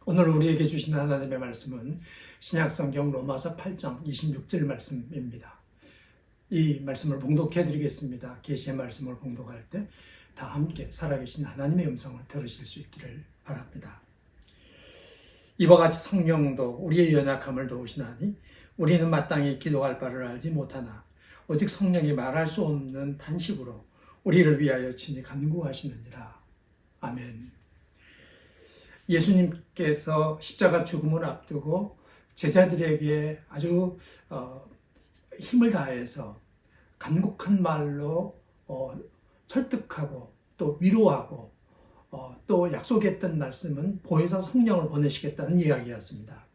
오늘 우리에게 주신 하나님의 말씀은 신약성경 로마서 8장 26절 말씀입니다. 이 말씀을 봉독해 드리겠습니다. 계시의 말씀을 봉독할 때 다 함께 살아계신 하나님의 음성을 들으실 수 있기를 바랍니다. 이와 같이 성령도 우리의 연약함을 도우시나니 우리는 마땅히 기도할 바를 알지 못하나 오직 성령이 말할 수 없는 탄식으로 우리를 위하여 친히 간구하시느니라. 아멘. 예수님께서 십자가 죽음을 앞두고 제자들에게 아주 힘을 다해서 간곡한 말로 설득하고 또 위로하고 또 약속했던 말씀은 보혜사 성령을 보내시겠다는 이야기였습니다.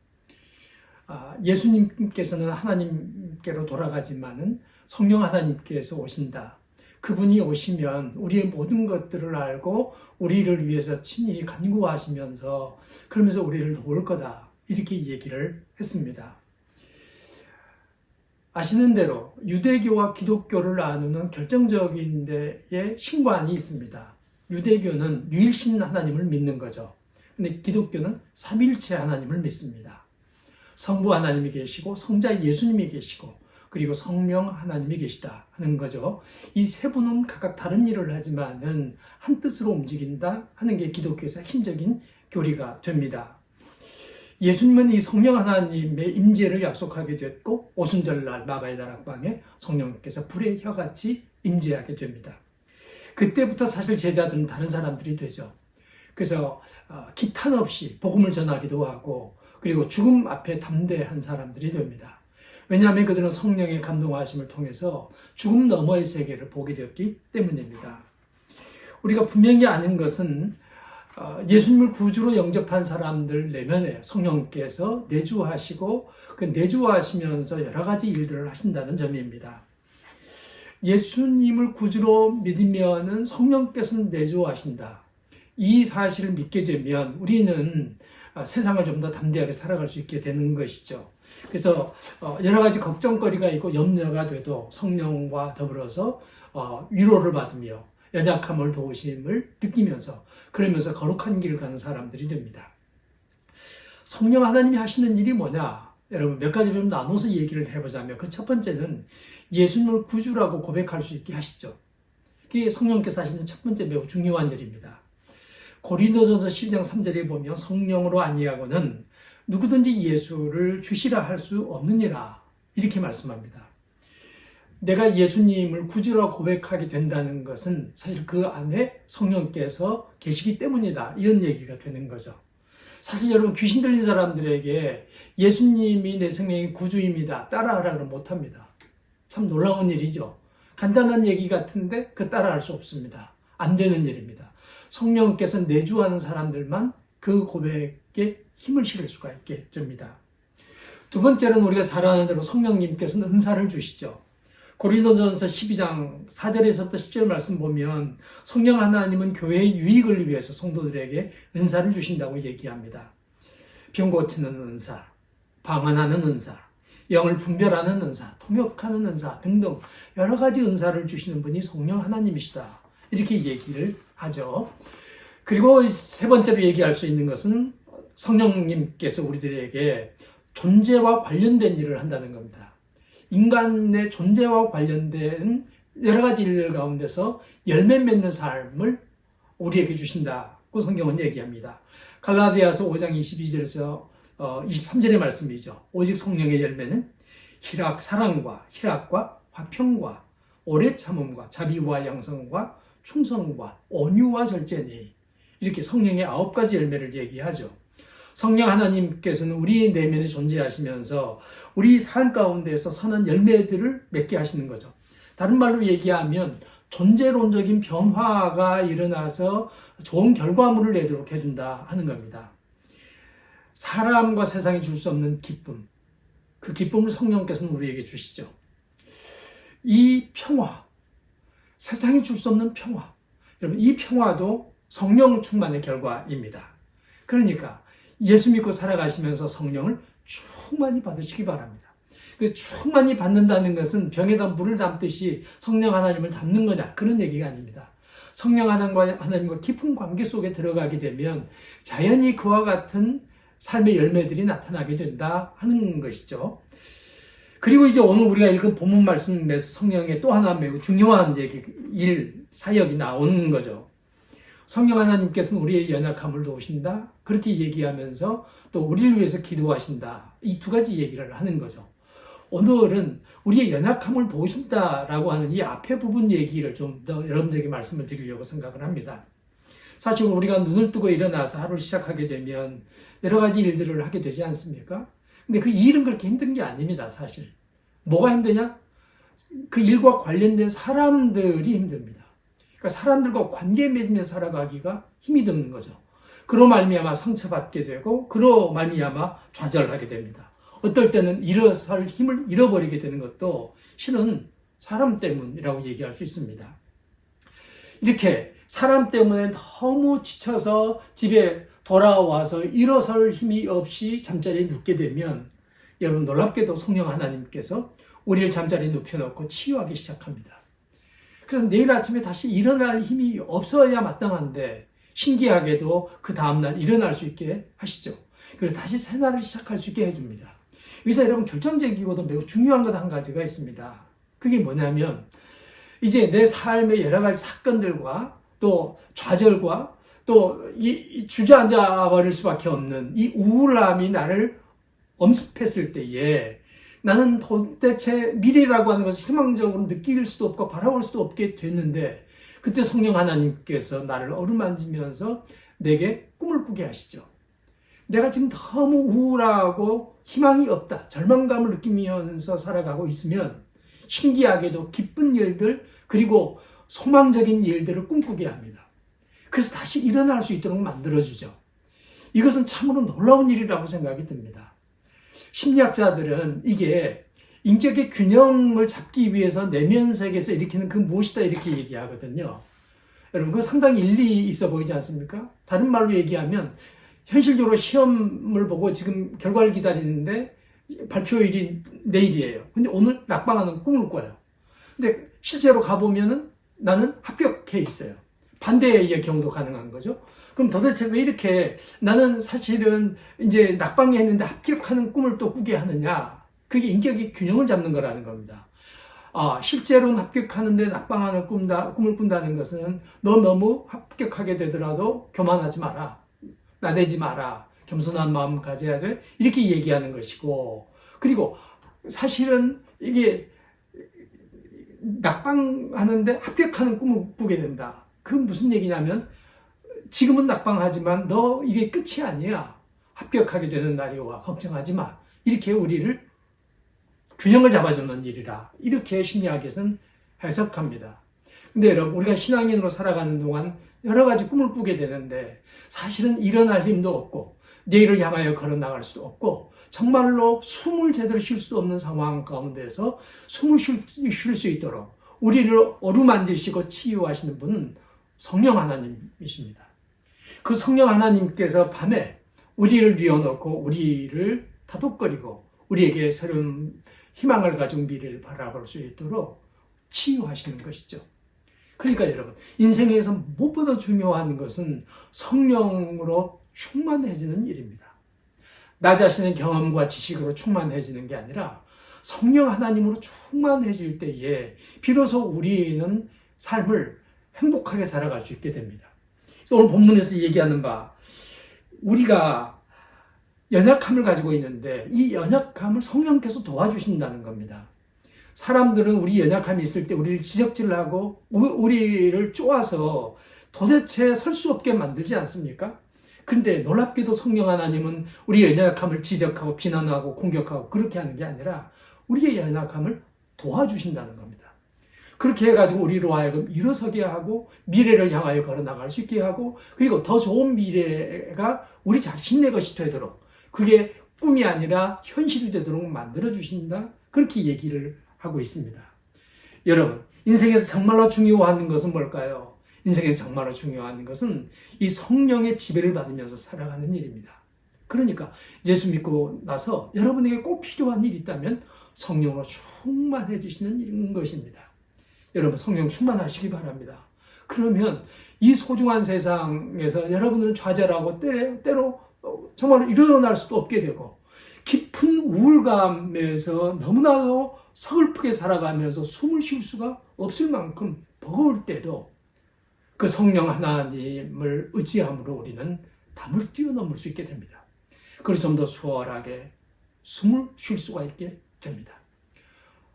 예수님께서는 하나님께로 돌아가지만은 성령 하나님께서 오신다. 그분이 오시면 우리의 모든 것들을 알고 우리를 위해서 친히 간구하시면서 그러면서 우리를 도울 거다. 이렇게 얘기를 했습니다. 아시는 대로 유대교와 기독교를 나누는 결정적인 데에 신관이 있습니다. 유대교는 유일신 하나님을 믿는 거죠. 근데 기독교는 삼일체 하나님을 믿습니다. 성부 하나님이 계시고 성자 예수님이 계시고 그리고 성령 하나님이 계시다 하는 거죠. 이 세 분은 각각 다른 일을 하지만은 한 뜻으로 움직인다 하는 게 기독교에서 핵심적인 교리가 됩니다. 예수님은 이 성령 하나님의 임재를 약속하게 됐고 오순절날 마가의 다락방에 성령께서 불의 혀같이 임재하게 됩니다. 그때부터 사실 제자들은 다른 사람들이 되죠. 그래서 기탄 없이 복음을 전하기도 하고 그리고 죽음 앞에 담대한 사람들이 됩니다. 왜냐하면 그들은 성령의 감동하심을 통해서 죽음 너머의 세계를 보게 되었기 때문입니다. 우리가 분명히 아는 것은 예수님을 구주로 영접한 사람들 내면에 성령께서 내주하시고 그 내주하시면서 여러 가지 일들을 하신다는 점입니다. 예수님을 구주로 믿으면은 성령께서는 내주하신다. 이 사실을 믿게 되면 우리는 세상을 좀 더 담대하게 살아갈 수 있게 되는 것이죠. 그래서 여러 가지 걱정거리가 있고 염려가 돼도 성령과 더불어서 위로를 받으며 연약함을 도우심을 느끼면서 그러면서 거룩한 길을 가는 사람들이 됩니다. 성령 하나님이 하시는 일이 뭐냐? 여러분 몇 가지 좀 나눠서 얘기를 해보자면 그 첫 번째는 예수님을 구주라고 고백할 수 있게 하시죠. 그게 성령께서 하시는 첫 번째 매우 중요한 일입니다. 고린도전서 12장 3절에 보면 성령으로 아니하고는 누구든지 예수를 주시라 할 수 없느니라 이렇게 말씀합니다. 내가 예수님을 구주라고 고백하게 된다는 것은 사실 그 안에 성령께서 계시기 때문이다. 이런 얘기가 되는 거죠. 사실 여러분 귀신 들린 사람들에게 예수님이 내 생명의 구주입니다. 따라하라고 못합니다. 참 놀라운 일이죠. 간단한 얘기 같은데 그 따라할 수 없습니다. 안 되는 일입니다. 성령께서 내주하는 사람들만 그 고백에 힘을 실을 수가 있게 됩니다. 두 번째는 우리가 잘 아는 대로 성령님께서는 은사를 주시죠. 고린도전서 12장 4절에서부터 10절 말씀 보면 성령 하나님은 교회의 유익을 위해서 성도들에게 은사를 주신다고 얘기합니다. 병 고치는 은사, 방언하는 은사, 영을 분별하는 은사, 통역하는 은사 등등 여러 가지 은사를 주시는 분이 성령 하나님이시다. 이렇게 얘기를 하죠. 그리고 세 번째로 얘기할 수 있는 것은 성령님께서 우리들에게 존재와 관련된 일을 한다는 겁니다. 인간의 존재와 관련된 여러 가지 일 가운데서 열매 맺는 삶을 우리에게 주신다고 성경은 얘기합니다. 갈라디아서 5장 22절에서 23절의 말씀이죠. 오직 성령의 열매는 사랑과 희락과 화평과 오래 참음과 자비와 양성과 충성과 온유와 절제니 이렇게 성령의 9가지 열매를 얘기하죠. 성령 하나님께서는 우리 내면에 존재하시면서 우리 삶 가운데서 선한 열매들을 맺게 하시는 거죠. 다른 말로 얘기하면 존재론적인 변화가 일어나서 좋은 결과물을 내도록 해준다 하는 겁니다. 사람과 세상이 줄 수 없는 기쁨, 그 기쁨을 성령께서는 우리에게 주시죠. 이 평화, 세상이 줄 수 없는 평화, 여러분 이 평화도 성령 충만의 결과입니다. 그러니까 예수 믿고 살아가시면서 성령을 충만히 받으시기 바랍니다. 그래서 충만히 받는다는 것은 병에다 물을 담듯이 성령 하나님을 담는 거냐 그런 얘기가 아닙니다. 성령 하나님과 깊은 관계 속에 들어가게 되면 자연히 그와 같은 삶의 열매들이 나타나게 된다 하는 것이죠. 그리고 이제 오늘 우리가 읽은 본문 말씀에서 성령의 또 하나 매우 중요한 사역이 나오는 거죠. 성령 하나님께서는 우리의 연약함을 도우신다. 그렇게 얘기하면서 또 우리를 위해서 기도하신다. 이 두 가지 얘기를 하는 거죠. 오늘은 우리의 연약함을 도우신다라고 하는 이 앞에 부분 얘기를 좀 더 여러분들에게 말씀을 드리려고 생각을 합니다. 사실 우리가 눈을 뜨고 일어나서 하루를 시작하게 되면 여러 가지 일들을 하게 되지 않습니까? 근데 그 일은 그렇게 힘든 게 아닙니다, 사실. 뭐가 힘드냐? 그 일과 관련된 사람들이 힘듭니다. 그러니까 사람들과 관계 맺으면서 살아가기가 힘이 드는 거죠. 그로 말미암아 상처받게 되고, 그로 말미암아 좌절하게 됩니다. 어떨 때는 일어설 힘을 잃어버리게 되는 것도 실은 사람 때문이라고 얘기할 수 있습니다. 이렇게 사람 때문에 너무 지쳐서 집에 돌아와서 일어설 힘이 없이 잠자리에 눕게 되면 여러분 놀랍게도 성령 하나님께서 우리를 잠자리에 눕혀놓고 치유하기 시작합니다. 그래서 내일 아침에 다시 일어날 힘이 없어야 마땅한데 신기하게도 그 다음날 일어날 수 있게 하시죠. 그리고 다시 새날을 시작할 수 있게 해줍니다. 여기서 여러분 결정적이고도 매우 중요한 것 한 가지가 있습니다. 그게 뭐냐면 이제 내 삶의 여러 가지 사건들과 또 좌절과 또 이 주저앉아 버릴 수밖에 없는 이 우울함이 나를 엄습했을 때에 나는 도대체 미래라고 하는 것을 희망적으로 느낄 수도 없고 바라볼 수도 없게 됐는데 그때 성령 하나님께서 나를 어루만지면서 내게 꿈을 꾸게 하시죠. 내가 지금 너무 우울하고 희망이 없다, 절망감을 느끼면서 살아가고 있으면 신기하게도 기쁜 일들 그리고 소망적인 일들을 꿈꾸게 합니다. 그래서 다시 일어날 수 있도록 만들어주죠. 이것은 참으로 놀라운 일이라고 생각이 듭니다. 심리학자들은 이게 인격의 균형을 잡기 위해서 내면 세계에서 일으키는 그 무엇이다 이렇게 얘기하거든요. 여러분 그거 상당히 일리 있어 보이지 않습니까? 다른 말로 얘기하면 현실적으로 시험을 보고 지금 결과를 기다리는데 발표일이 내일이에요. 근데 오늘 낙방하는 꿈을 꿔요. 근데 실제로 가보면은 나는 합격해 있어요. 반대의 경우도 가능한 거죠. 그럼 도대체 왜 이렇게 나는 사실은 이제 낙방이 했는데 합격하는 꿈을 또 꾸게 하느냐? 그게 인격의 균형을 잡는 거라는 겁니다. 실제로는 합격하는데 낙방하는 꿈을 꾼다는 것은 너 너무 합격하게 되더라도 교만하지 마라. 나대지 마라. 겸손한 마음 가져야 돼. 이렇게 얘기하는 것이고 그리고 사실은 이게 낙방하는데 합격하는 꿈을 꾸게 된다. 그건 무슨 얘기냐면 지금은 낙방하지만 너 이게 끝이 아니야. 합격하게 되는 날이 와. 걱정하지 마. 이렇게 우리를 균형을 잡아주는 일이라. 이렇게 심리학에서는 해석합니다. 근데 여러분 우리가 신앙인으로 살아가는 동안 여러 가지 꿈을 꾸게 되는데 사실은 일어날 힘도 없고 내일을 향하여 걸어 나갈 수도 없고 정말로 숨을 제대로 쉴 수 없는 상황 가운데서 숨을 쉴 수 있도록 우리를 어루만지시고 치유하시는 분은 성령 하나님이십니다. 그 성령 하나님께서 밤에 우리를 뉘어놓고 우리를 다독거리고 우리에게 새로운 희망을 가진 미래를 바라볼 수 있도록 치유하시는 것이죠. 그러니까 여러분 인생에서 무엇보다 중요한 것은 성령으로 충만해지는 일입니다. 나 자신의 경험과 지식으로 충만해지는 게 아니라 성령 하나님으로 충만해질 때에 비로소 우리는 삶을 행복하게 살아갈 수 있게 됩니다. 그래서 오늘 본문에서 얘기하는 바 우리가 연약함을 가지고 있는데 이 연약함을 성령께서 도와주신다는 겁니다. 사람들은 우리 연약함이 있을 때 우리를 지적질하고 우리를 쪼아서 도대체 설 수 없게 만들지 않습니까? 근데 놀랍게도 성령 하나님은 우리의 연약함을 지적하고 비난하고 공격하고 그렇게 하는 게 아니라 우리의 연약함을 도와주신다는 겁니다. 그렇게 해가지고 우리로 하여금 일어서게 하고 미래를 향하여 걸어나갈 수 있게 하고 그리고 더 좋은 미래가 우리 자신의 것이 되도록 그게 꿈이 아니라 현실이 되도록 만들어주신다. 그렇게 얘기를 하고 있습니다. 여러분 인생에서 정말로 중요한 것은 뭘까요? 인생에서 정말로 중요한 것은 이 성령의 지배를 받으면서 살아가는 일입니다. 그러니까 예수 믿고 나서 여러분에게 꼭 필요한 일이 있다면 성령으로 충만해지시는 일인 것입니다. 여러분 성령 충만하시기 바랍니다. 그러면 이 소중한 세상에서 여러분은 좌절하고 때로 정말 일어날 수도 없게 되고 깊은 우울감에서 너무나도 서글프게 살아가면서 숨을 쉴 수가 없을 만큼 버거울 때도 그 성령 하나님을 의지함으로 우리는 담을 뛰어넘을 수 있게 됩니다. 그리고 좀 더 수월하게 숨을 쉴 수가 있게 됩니다.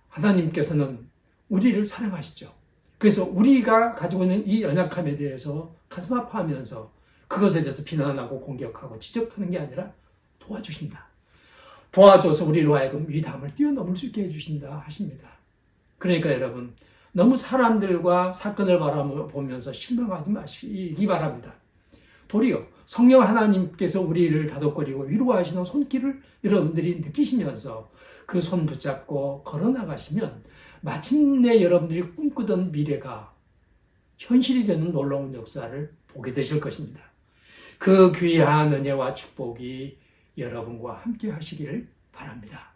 하나님께서는 우리를 사랑하시죠. 그래서 우리가 가지고 있는 이 연약함에 대해서 가슴 아파하면서 그것에 대해서 비난하고 공격하고 지적하는 게 아니라 도와주신다. 도와줘서 우리로 하여금 이 담을 뛰어넘을 수 있게 해주신다 하십니다. 그러니까 여러분, 너무 사람들과 사건을 바라보면서 실망하지 마시기 바랍니다. 도리어 성령 하나님께서 우리를 다독거리고 위로하시는 손길을 여러분들이 느끼시면서 그 손 붙잡고 걸어나가시면 마침내 여러분들이 꿈꾸던 미래가 현실이 되는 놀라운 역사를 보게 되실 것입니다. 그 귀한 은혜와 축복이 여러분과 함께 하시기를 바랍니다.